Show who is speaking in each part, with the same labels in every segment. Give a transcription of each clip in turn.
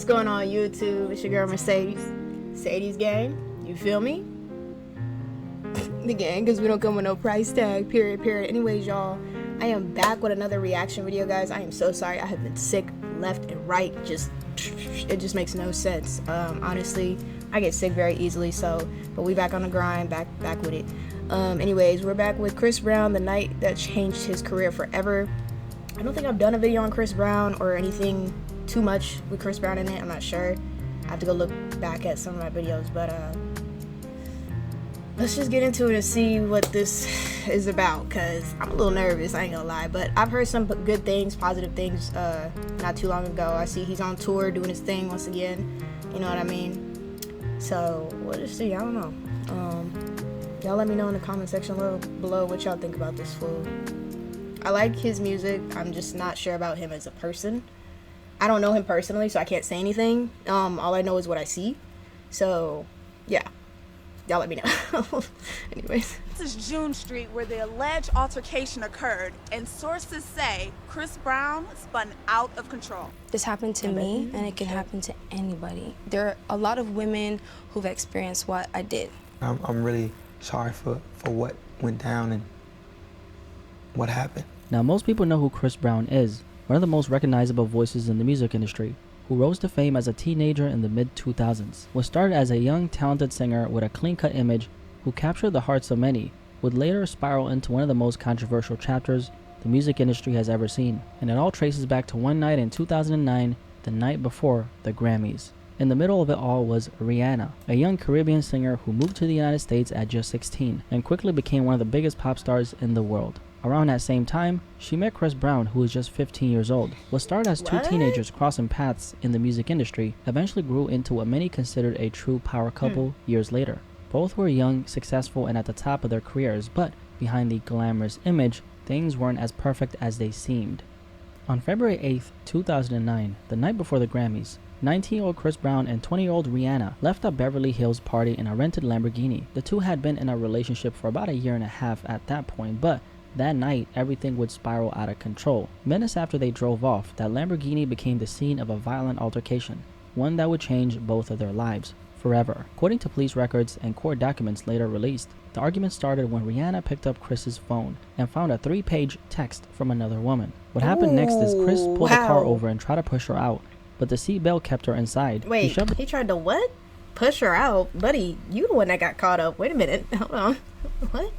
Speaker 1: What's going on YouTube? It's your girl Mercedes. Sadie's gang. You feel me? The gang, because we don't come with no price tag. Period. Anyways, y'all, I am back with another reaction video, guys. I am so sorry. I have been sick left and right. It just makes no sense. Honestly, I get sick very easily. But we back on the grind. Back with it. Anyways, we're back with Chris Brown, the night that changed his career forever. I don't think I've done a video on Chris Brown or anything too much with Chris Brown in it. I'm not sure. I have to go look back at some of my videos, but let's just get into it and see what this is about, because I'm a little nervous, I ain't gonna lie. But I've heard some good things, positive things, not too long ago. I see he's on tour doing his thing once again, you know what I mean? So we'll just see. I don't know. Y'all let me know in the comment section below what y'all think about this fool. I like his music. I'm just not sure about him as a person. I don't know him personally, so I can't say anything. All I know is what I see. So, yeah. Y'all let me know. Anyways.
Speaker 2: This is June Street, where the alleged altercation occurred, and sources say Chris Brown spun out of control.
Speaker 3: This happened to me, and it can happen to anybody. There are a lot of women who've experienced what I did.
Speaker 4: I'm really sorry for what went down and what happened.
Speaker 5: Now, most people know who Chris Brown is, one of the most recognizable voices in the music industry, who rose to fame as a teenager in the mid-2000s. Was started as a young, talented singer with a clean-cut image who captured the hearts of many, would later spiral into one of the most controversial chapters the music industry has ever seen. And it all traces back to one night in 2009, the night before the Grammys. In the middle of it all was Rihanna, a young Caribbean singer who moved to the United States at just 16 and quickly became one of the biggest pop stars in the world. Around that same time, she met Chris Brown, who was just 15 years old. What started as two teenagers crossing paths in the music industry eventually grew into what many considered a true power couple years later. Both were young, successful, and at the top of their careers, but behind the glamorous image, things weren't as perfect as they seemed. On February 8th, 2009, the night before the Grammys, 19-year-old Chris Brown and 20-year-old Rihanna left a Beverly Hills party in a rented Lamborghini. The two had been in a relationship for about a year and a half at that point, but that night, everything would spiral out of control. Minutes after they drove off, that Lamborghini became the scene of a violent altercation, one that would change both of their lives forever. According to police records and court documents later released, the argument started when Rihanna picked up Chris's phone and found a 3-page text from another woman. What happened next is Chris pulled the car over and tried to push her out, but the seatbelt kept her inside.
Speaker 1: Wait, he tried to what? Push her out? Buddy, you the one that got caught up. Wait a minute. Hold on. What?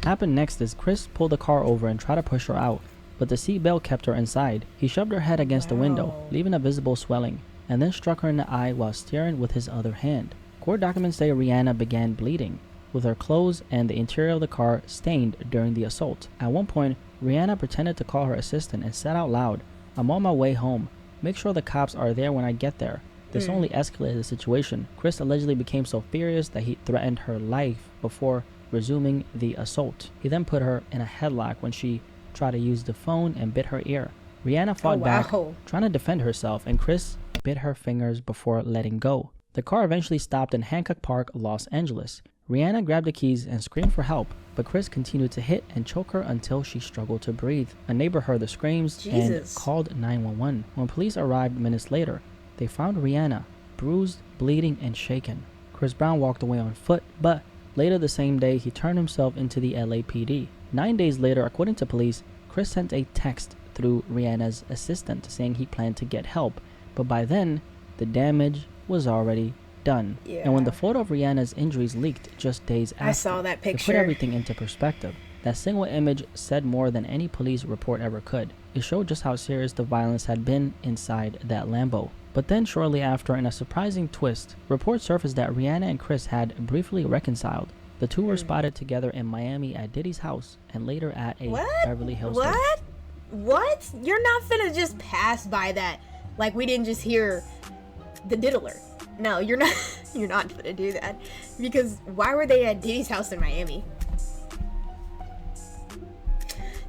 Speaker 5: Happened next is Chris pulled the car over and tried to push her out, but the seatbelt kept her inside. He shoved her head against the window, leaving a visible swelling, and then struck her in the eye while steering with his other hand. Court documents say Rihanna began bleeding, with her clothes and the interior of the car stained during the assault. At one point, Rihanna pretended to call her assistant and said out loud, "I'm on my way home. Make sure the cops are there when I get there." This only escalated the situation. Chris allegedly became so furious that he threatened her life before resuming the assault. He then put her in a headlock when she tried to use the phone and bit her ear. Rihanna fought back, trying to defend herself, and Chris bit her fingers before letting go. The car eventually stopped in Hancock Park, Los Angeles. Rihanna grabbed the keys and screamed for help, but Chris continued to hit and choke her until she struggled to breathe. A neighbor heard the screams and called 911. When police arrived minutes later, they found Rihanna bruised, bleeding, and shaken. Chris Brown walked away on foot, but later the same day, he turned himself into the LAPD. 9 days later, according to police, Chris sent a text through Rihanna's assistant saying he planned to get help, but by then, the damage was already done. And when the photo of Rihanna's injuries leaked just days after,
Speaker 1: I saw that picture.
Speaker 5: To put everything into perspective, that single image said more than any police report ever could. It showed just how serious the violence had been inside that Lambo. But then shortly after, in a surprising twist, reports surfaced that Rihanna and Chris had briefly reconciled. The two were spotted together in Miami at Diddy's house and later at a Beverly Hills.
Speaker 1: What? You're not finna just pass by that like we didn't just hear the diddler. No, you're not. You're not gonna do that, because why were they at Diddy's house in Miami?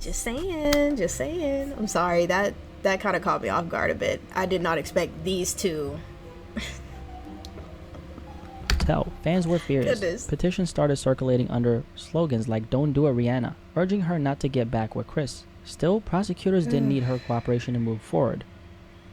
Speaker 1: Just saying. I'm sorry, that kind of caught me off guard a bit. I did not expect these two.
Speaker 5: Fans were furious. Petitions started circulating under slogans like "Don't do it, Rihanna," urging her not to get back with Chris. Still, prosecutors didn't need her cooperation to move forward.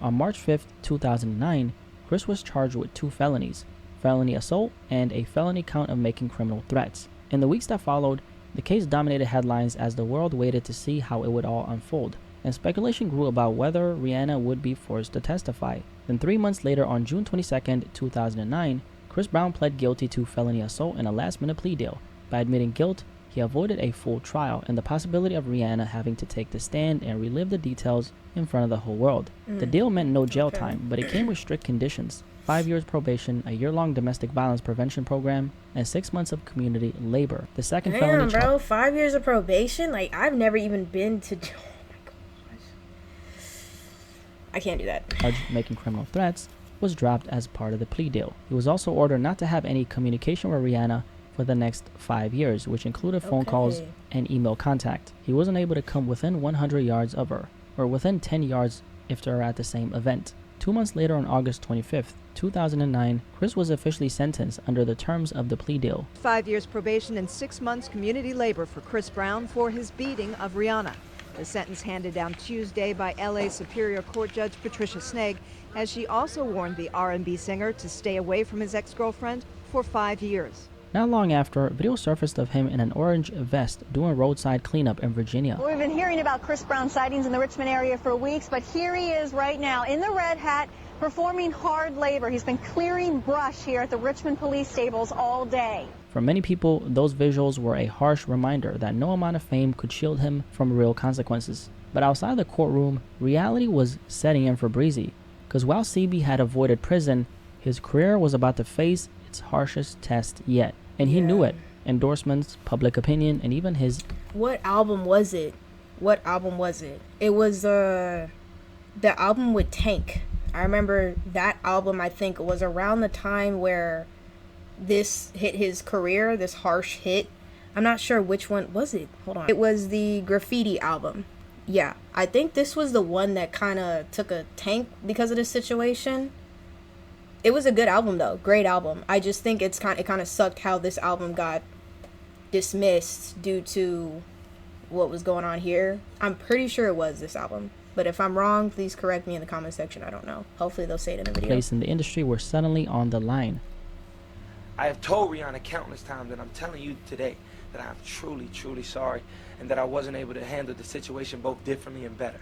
Speaker 5: On March 5th, 2009, Chris was charged with 2 felonies, felony assault and a felony count of making criminal threats. In the weeks that followed, the case dominated headlines as the world waited to see how it would all unfold, and speculation grew about whether Rihanna would be forced to testify. Then 3 months later, on June 22, 2009, Chris Brown pled guilty to felony assault in a last-minute plea deal. By admitting guilt, he avoided a full trial and the possibility of Rihanna having to take the stand and relive the details in front of the whole world. The deal meant no jail time, but it came with strict conditions: 5 years probation, a year-long domestic violence prevention program, and 6 months of community labor. The second felony
Speaker 1: Damn, bro, 5 years of probation? Like, I've never even been to... Oh my gosh. I can't do that.
Speaker 5: charge making criminal threats was dropped as part of the plea deal. He was also ordered not to have any communication with Rihanna for the next 5 years, which included phone calls and email contact. He wasn't able to come within 100 yards of her, or within 10 yards if they were at the same event. 2 months later, on August 25th, 2009, Chris was officially sentenced under the terms of the plea deal.
Speaker 6: 5 years probation and 6 months community labor for Chris Brown for his beating of Rihanna. The sentence handed down Tuesday by LA Superior Court Judge Patricia Sneg, as she also warned the R&B singer to stay away from his ex-girlfriend for 5 years.
Speaker 5: Not long after, video surfaced of him in an orange vest doing roadside cleanup in Virginia.
Speaker 7: We've been hearing about Chris Brown sightings in the Richmond area for weeks, but here he is right now in the red hat performing hard labor. He's been clearing brush here at the Richmond police stables all day.
Speaker 5: For many people, those visuals were a harsh reminder that no amount of fame could shield him from real consequences. But outside the courtroom, reality was setting in for Breezy, because while CB had avoided prison, his career was about to face its harshest test yet. And he knew it. Endorsements, public opinion, and even his...
Speaker 1: What album was it? What album was it? It was the album with Tank. I remember that album, I think, was around the time where this hit his career, this harsh hit. I'm not sure which one was it. Hold on. It was the Graffiti album. Yeah, I think this was the one that kind of took a tank because of this situation. It was a good album though, great album. I just think it kind of sucked how this album got dismissed due to what was going on here. I'm pretty sure it was this album, but if I'm wrong, please correct me in the comment section. I don't know. Hopefully they'll say it in the video.
Speaker 5: place in the industry were suddenly on the line.
Speaker 4: I have told Rihanna countless times, and I'm telling you today, that I'm truly, truly sorry, and that I wasn't able to handle the situation both differently and better.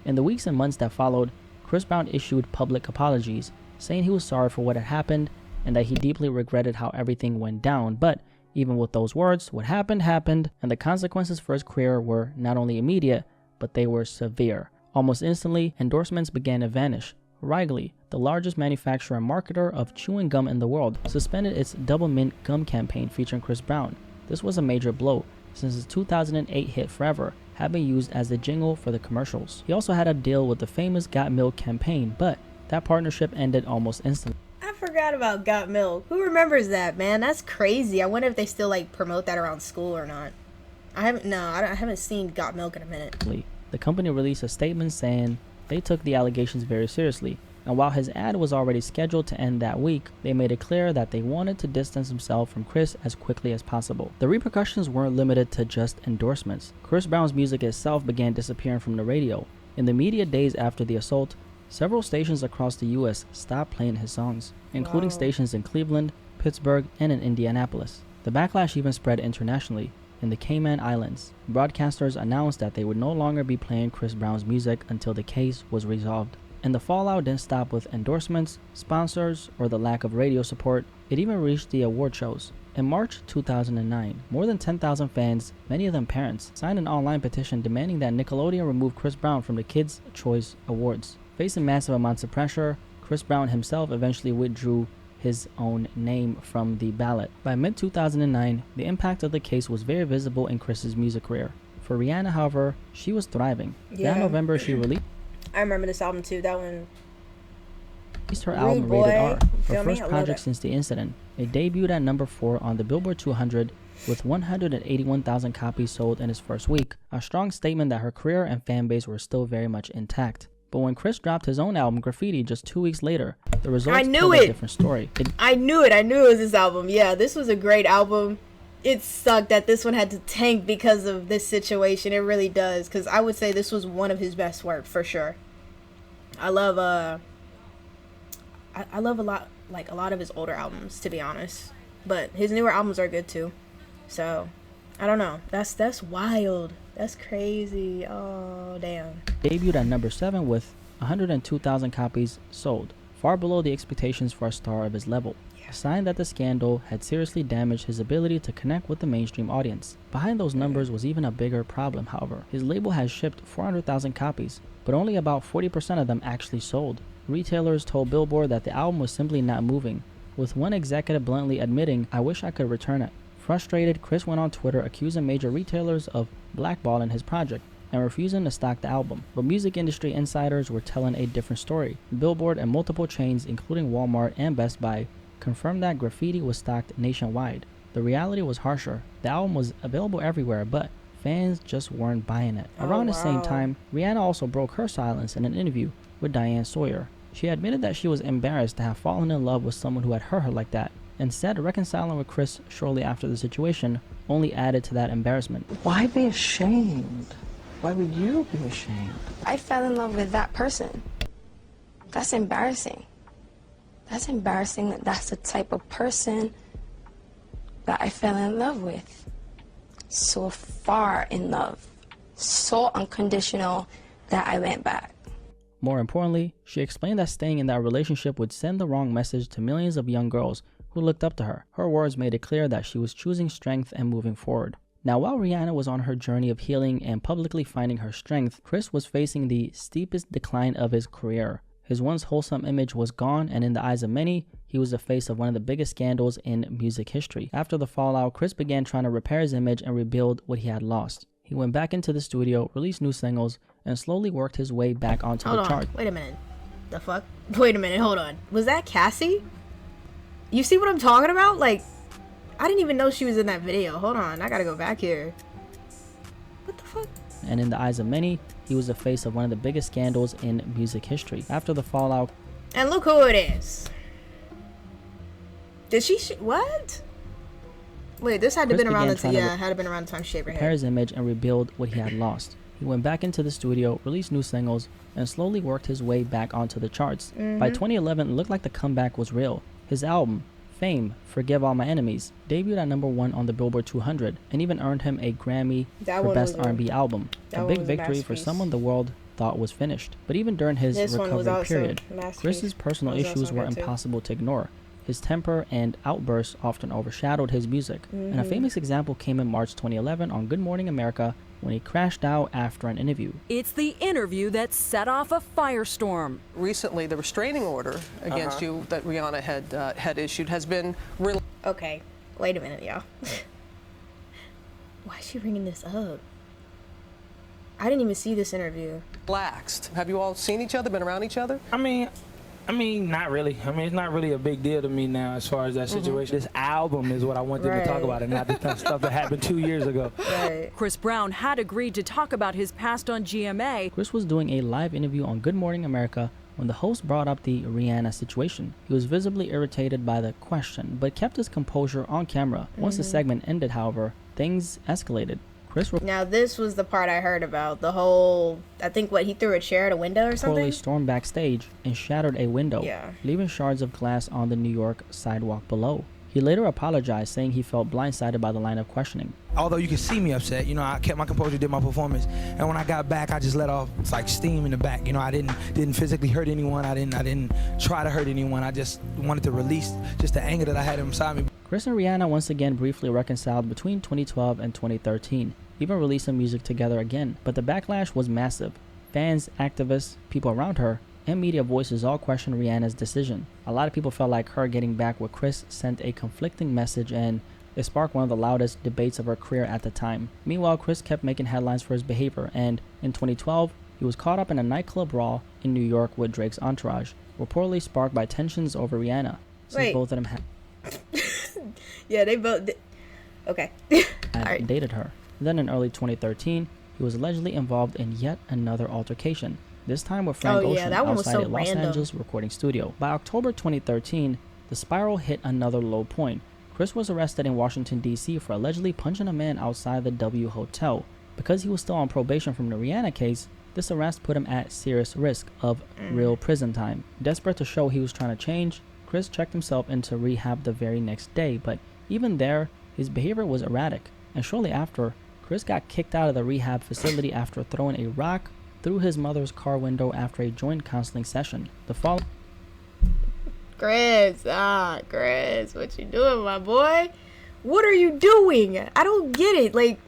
Speaker 5: In the weeks and months that followed, Chris Brown issued public apologies, saying he was sorry for what had happened and that he deeply regretted how everything went down. But even with those words, what happened happened, and the consequences for his career were not only immediate, but they were severe. Almost instantly, endorsements began to vanish. Wrigley, the largest manufacturer and marketer of chewing gum in the world, suspended its Double Mint gum campaign featuring Chris Brown. This was a major blow, since his 2008 hit Forever had been used as the jingle for the commercials. He also had a deal with the famous Got Milk campaign, but that partnership ended almost instantly.
Speaker 1: I forgot about Got Milk. Who remembers that, man? That's crazy. I wonder if they still like promote that around school or not. I haven't seen Got Milk in a minute.
Speaker 5: The company released a statement saying they took the allegations very seriously, and while his ad was already scheduled to end that week, they made it clear that they wanted to distance themselves from Chris as quickly as possible. The repercussions weren't limited to just endorsements. Chris Brown's music itself began disappearing from the radio. In the immediate days after the assault, several stations across the US stopped playing his songs, including stations in Cleveland, Pittsburgh, and in Indianapolis. The backlash even spread internationally. In the Cayman Islands, broadcasters announced that they would no longer be playing Chris Brown's music until the case was resolved. And the fallout didn't stop with endorsements, sponsors, or the lack of radio support. It even reached the award shows. In March 2009, more than 10,000 fans, many of them parents, signed an online petition demanding that Nickelodeon remove Chris Brown from the Kids' Choice Awards. Facing massive amounts of pressure, Chris Brown himself eventually withdrew his own name from the ballot. By mid-2009, the impact of the case was very visible in Chris's music career. For Rihanna, however, she was thriving. That November, she released
Speaker 1: I remember this album too. That one.
Speaker 5: her album Rated R, her first project since the incident. It debuted at number 4 on the Billboard 200 with 181,000 copies sold in its first week, a strong statement that her career and fan base were still very much intact. But when Chris dropped his own album, Graffiti, just 2 weeks later, the results told a different story.
Speaker 1: I knew it was this album. Yeah, this was a great album. It sucked that this one had to tank because of this situation. It really does, because I would say this was one of his best work, for sure. I love I love a lot of his older albums, to be honest. But his newer albums are good too. So, I don't know. That's wild. That's crazy. Oh, damn.
Speaker 5: Debuted at number 7 with 102,000 copies sold, far below the expectations for a star of his level. A sign that the scandal had seriously damaged his ability to connect with the mainstream audience. Behind those numbers was even a bigger problem, however. His label has shipped 400,000 copies, but only about 40% of them actually sold. Retailers told Billboard that the album was simply not moving, with one executive bluntly admitting, "I wish I could return it." Frustrated, Chris went on Twitter accusing major retailers of blackballing his project and refusing to stock the album. But music industry insiders were telling a different story. Billboard and multiple chains, including Walmart and Best Buy, confirmed that Graffiti was stocked nationwide. The reality was harsher. The album was available everywhere, but fans just weren't buying it. Around the same time, Rihanna also broke her silence in an interview with Diane Sawyer. She admitted that she was embarrassed to have fallen in love with someone who had hurt her like that, and said reconciling with Chris shortly after the situation only added to that embarrassment.
Speaker 8: Why be ashamed? Why would you be ashamed?
Speaker 3: I fell in love with that person. That's embarrassing. That's embarrassing that that's the type of person that I fell in love with. So far in love. So unconditional that I went back.
Speaker 5: More importantly, she explained that staying in that relationship would send the wrong message to millions of young girls who looked up to her. Her words made it clear that she was choosing strength and moving forward. Now, while Rihanna was on her journey of healing and publicly finding her strength, Chris was facing the steepest decline of his career. His once wholesome image was gone, and in the eyes of many, he was the face of one of the biggest scandals in music history. After the fallout, Chris began trying to repair his image and rebuild what he had lost. He went back into the studio, released new singles, and slowly worked his way back onto the chart.
Speaker 1: Wait a minute. The fuck? Wait a minute, hold on. Was that Cassie? You see what I'm talking about? Like, I didn't even know she was in that video. Hold on, I gotta go back here. What the fuck?
Speaker 5: And in the eyes of many, he was the face of one of the biggest scandals in music history. After the fallout...
Speaker 1: And look who it is. Did she... what? Wait, this had to been around the... yeah, had to been around the time she shaved her
Speaker 5: repair
Speaker 1: hair.
Speaker 5: his image and rebuild what he had lost. He went back into the studio, released new singles, and slowly worked his way back onto the charts. By 2011, it looked like the comeback was real. His album, Fame, Forgive All My Enemies, debuted at number 1 on the Billboard 200 and even earned him a Grammy for Best R&B Album. A big victory for someone the world thought was finished. But even during his recovery period, Chris's personal issues were impossible to ignore. His temper and outbursts often overshadowed his music. And a famous example came in March 2011 on Good Morning America when he crashed out after an interview.
Speaker 9: It's the interview that set off a firestorm.
Speaker 8: Recently, the restraining order against you that Rihanna had issued has been...
Speaker 1: Okay, wait a minute, y'all. Why is she bringing this up? I didn't even see this interview.
Speaker 8: relaxed. Have you all seen each other, been around each other?
Speaker 4: I mean, not really. I mean, it's not really a big deal to me now as far as that situation. This album is what I want them to talk about, and not the stuff that happened 2 years ago.
Speaker 9: Chris Brown had agreed to talk about his past on GMA.
Speaker 5: Chris was doing a live interview on Good Morning America when the host brought up the Rihanna situation. He was visibly irritated by the question, but kept his composure on camera. Once the segment ended, however, things escalated.
Speaker 1: Now this was the part I heard about. The whole, I think he threw a chair at a window or something?
Speaker 5: Reportedly stormed backstage and shattered a window, leaving shards of glass on the New York sidewalk below. He later apologized, saying he felt blindsided by the line of questioning.
Speaker 4: Although you can see me upset, I kept my composure, did my performance, and when I got back, I just let off like steam in the back. I didn't physically hurt anyone. I didn't try to hurt anyone. I just wanted to release just the anger that I had inside me.
Speaker 5: Chris and Rihanna once again briefly reconciled between 2012 and 2013, even releasing music together again. But the backlash was massive. Fans, activists, people around her, and media voices all questioned Rihanna's decision. A lot of people felt like her getting back with Chris sent a conflicting message, and it sparked one of the loudest debates of her career at the time. Meanwhile, Chris kept making headlines for his behavior, and in 2012, he was caught up in a nightclub brawl in New York with Drake's entourage, reportedly sparked by tensions over Rihanna, since both of them had
Speaker 1: yeah, they both okay.
Speaker 5: dated her. Then in early 2013, he was allegedly involved in yet another altercation, this time with Frank Ocean outside a Los Angeles recording studio. By October 2013, the spiral hit another low point. Chris was arrested in Washington, D.C. for allegedly punching a man outside the W Hotel. Because he was still on probation from the Rihanna case, This arrest put him at serious risk of real prison time. Desperate to show he was trying to change, Chris checked himself into rehab the very next day, but even there, his behavior was erratic, and shortly after, Chris got kicked out of the rehab facility after throwing a rock through his mother's car window after a joint counseling session. The following
Speaker 1: Chris, what you doing, my boy? What are you doing? I don't get it. Like,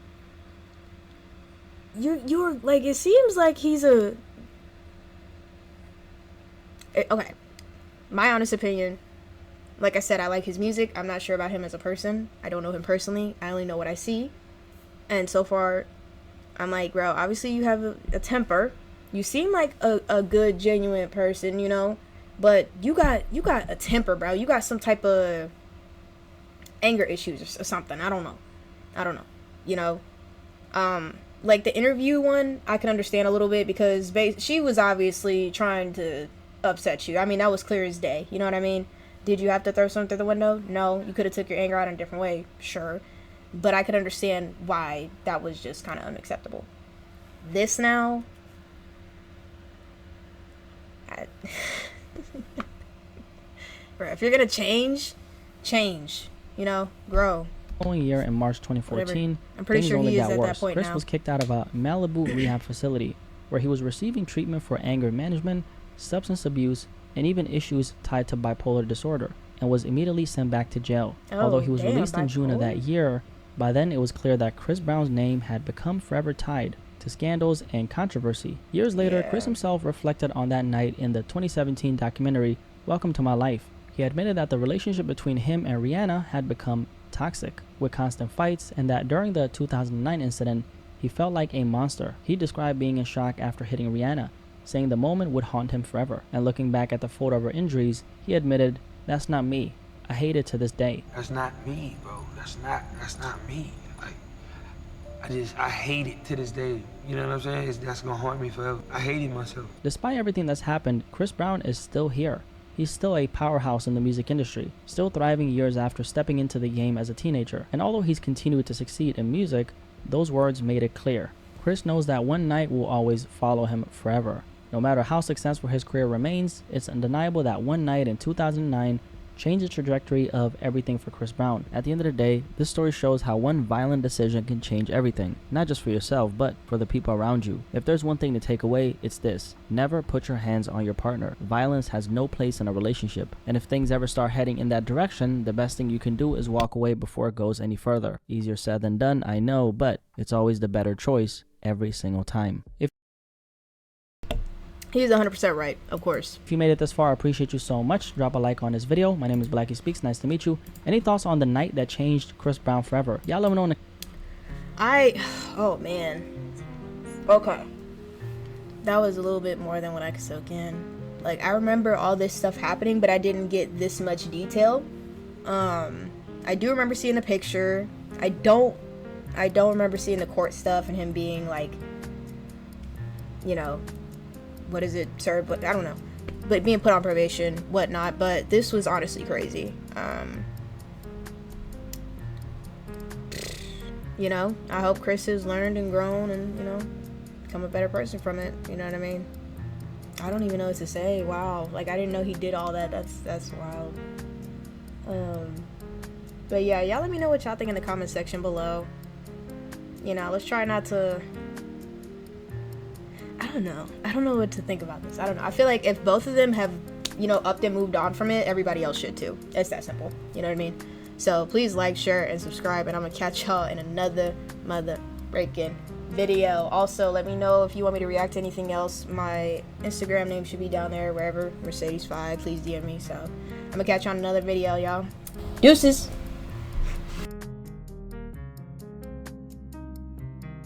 Speaker 1: you're like, it seems like he's a... Okay, my honest opinion, like I said, I like his music. I'm not sure about him as a person. I don't know him personally. I only know what I see. And so far, I'm like, bro, obviously you have a temper. You seem like a good, genuine person, you know? But you got a temper, bro. You got some type of anger issues or something. I don't know. You know? Like the interview one, I can understand a little bit because she was obviously trying to upset you. I mean, that was clear as day. You know what I mean? Did you have to throw something through the window? No. You could have took your anger out in a different way. Sure. But I could understand why that was just kind of unacceptable. This now... Bro, if you're gonna change, you know, grow.
Speaker 5: Following year in March 2014,
Speaker 1: whatever. I'm pretty sure he is at that point
Speaker 5: Chris
Speaker 1: now.
Speaker 5: was kicked out of a Malibu rehab facility where he was receiving treatment for anger management, substance abuse, and even issues tied to bipolar disorder, and was immediately sent back to jail. Although he was released in June of that year, by then it was clear that Chris Brown's name had become forever tied to scandals and controversy. Years later, Chris himself reflected on that night in the 2017 documentary Welcome to My Life. He admitted that the relationship between him and Rihanna had become toxic, with constant fights, and that during the 2009 incident, he felt like a monster. He described being in shock after hitting Rihanna, saying the moment would haunt him forever. And looking back at the photo of her injuries, he admitted, "That's not me. I hate it to this day."
Speaker 4: That's not me, bro. That's not me. Like, I hate it to this day. You know what I'm saying? That's gonna haunt me forever. I hated myself.
Speaker 5: Despite everything that's happened, Chris Brown is still here. He's still a powerhouse in the music industry, still thriving years after stepping into the game as a teenager. And although he's continued to succeed in music, those words made it clear. Chris knows that one night will always follow him forever. No matter how successful his career remains, it's undeniable that one night in 2009 changed the trajectory of everything for Chris Brown. At the end of the day, this story shows how one violent decision can change everything, not just for yourself, but for the people around you. If there's one thing to take away, it's this: never put your hands on your partner. Violence has no place in a relationship, and if things ever start heading in that direction, the best thing you can do is walk away before it goes any further. Easier said than done, I know, but it's always the better choice every single time.
Speaker 1: He's 100% right, of course.
Speaker 5: If you made it this far, I appreciate you so much. Drop a like on this video. My name is Blackie Speaks. Nice to meet you. Any thoughts on the night that changed Chris Brown forever? Y'all let me know in the...
Speaker 1: Oh man. Okay. That was a little bit more than what I could soak in. Like, I remember all this stuff happening, but I didn't get this much detail. I do remember seeing the picture. I don't remember seeing the court stuff and him being like, you know, what is it, sir? But I don't know. But being put on probation, whatnot. But this was honestly crazy. You know, I hope Chris has learned and grown and, you know, become a better person from it. You know what I mean? I don't even know what to say. Wow. Like, I didn't know he did all that. That's wild. But yeah, y'all let me know what y'all think in the comment section below. You know, let's try not to... I don't know what to think about this. I don't know. I feel like if both of them have, you know, upped and moved on from it, everybody else should too. It's that simple. You know what I mean? So please like, share, and subscribe, and I'm gonna catch y'all in another mother-breaking video. Also, let me know if you want me to react to anything else. My Instagram name should be down there, wherever, Mercedes5. Please DM me. So I'm gonna catch you on another video, y'all. Deuces.